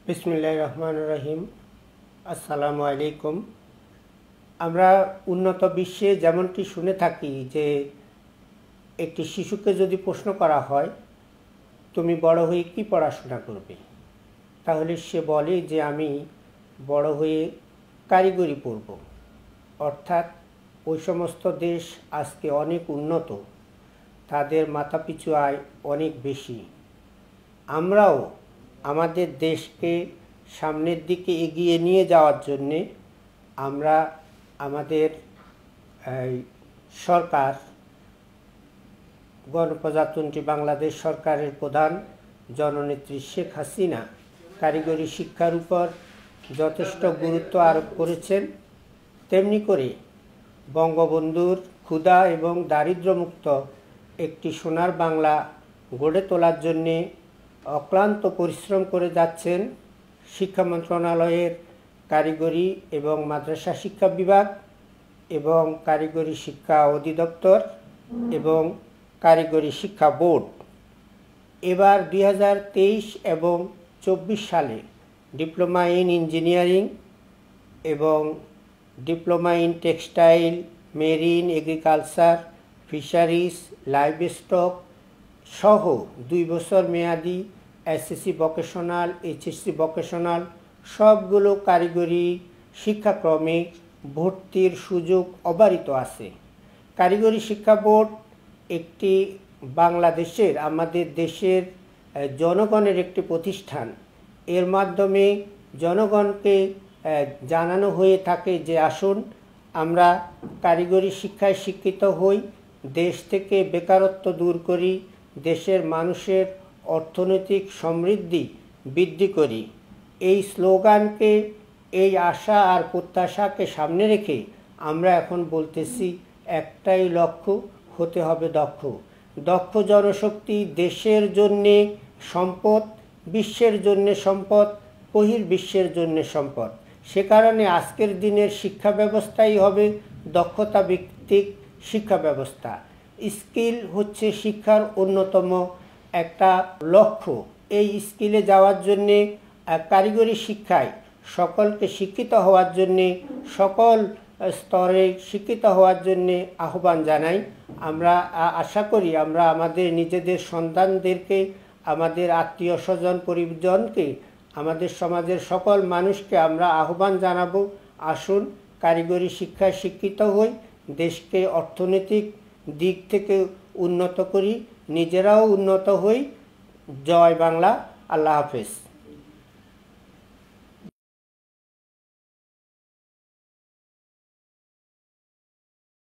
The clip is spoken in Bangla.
বিসমিল্লাহির রহমানির রহিম। আসসালামু আলাইকুম। আমরা উন্নত বিশ্বে যেমনটি শুনে থাকি যে একটি শিশুকে যদি প্রশ্ন করা হয় তুমি বড় হয়ে কি পড়াশোনা করবে, তাহলে সে বলে যে আমি বড় হয়ে কারিগরি পড়ব। অর্থাৎ ওই সমস্ত দেশ আজকে অনেক উন্নত, তাদের মাথাপিছু আয় অনেক বেশি। আমরাও আমাদের দেশকে সামনের দিকে এগিয়ে নিয়ে যাওয়ার জন্যে আমরা আমাদের সরকার, গণপ্রজাতন্ত্রী বাংলাদেশ সরকারের প্রধান জননেত্রী শেখ হাসিনা কারিগরি শিক্ষার উপর যথেষ্ট গুরুত্ব আরোপ করেছেন। তেমনি করে বঙ্গবন্ধুর ক্ষুধা এবং দারিদ্র্যমুক্ত একটি সোনার বাংলা গড়ে তোলার জন্যে অক্লান্ত পরিশ্রম করে যাচ্ছেন শিক্ষা মন্ত্রণালয়ের কারিগরি এবং মাদ্রাসা শিক্ষা বিভাগ এবং কারিগরি শিক্ষা অধিদপ্তর এবং কারিগরি শিক্ষা বোর্ড। এবার 2023 এবং 24 সালে ডিপ্লোমা ইন ইঞ্জিনিয়ারিং এবং diploma in textile, marine, agriculture, fisheries, livestock সহ 2 বছর মেয়াদি এসএসসি ভোকেশনাল, এইচএসসি ভোকেশনাল সবগুলো কারিগরি শিক্ষাক্রমে ভর্তির সুযোগ অবারিত আছে। কারিগরি শিক্ষা বোর্ড একটি বাংলাদেশের, আমাদের দেশের জনগণের একটি প্রতিষ্ঠান। এর মাধ্যমে জনগণকে জানানো হয়ে থাকে যে আসুন আমরা কারিগরি শিক্ষায় শিক্ষিত হই, দেশ থেকে বেকারত্ব দূর করি, দেশের মানুষের অর্থনৈতিক সমৃদ্ধি বৃদ্ধি করি। এই স্লোগানকে, এই আশা আর প্রত্যাশাকে সামনে রেখে আমরা এখন বলতেছি একটাই লক্ষ্য, হতে হবে দক্ষ। দক্ষ জনশক্তি দেশের জন্যে সম্পদ, বিশ্বের জন্যে সম্পদ, বহির্বিশ্বের জন্যে সম্পদ। সে কারণে আজকের দিনের শিক্ষা ব্যবস্থাই হবে দক্ষতা ভিত্তিক শিক্ষা ব্যবস্থা। স্কিল হচ্ছে শিক্ষার অন্যতম একটা লক্ষ্য। এই স্কিলে যাওয়ার জন্যে কারিগরি শিক্ষায় সকলকে শিক্ষিত হওয়ার জন্যে, সকল স্তরে শিক্ষিত হওয়ার জন্যে আহ্বান জানাই। আমরা আশা করি আমরা আমাদের নিজেদের সন্তানদেরকে, আমাদের আত্মীয় স্বজন পরিজনকে, আমাদের সমাজের সকল মানুষকে আমরা আহ্বান জানাবো, আসুন কারিগরি শিক্ষায় শিক্ষিত হই, দেশকে অর্থনৈতিক দিক থেকে উন্নত করি, নিজেরাও উন্নত হই। জয় বাংলা। আল্লাহ হাফেজ।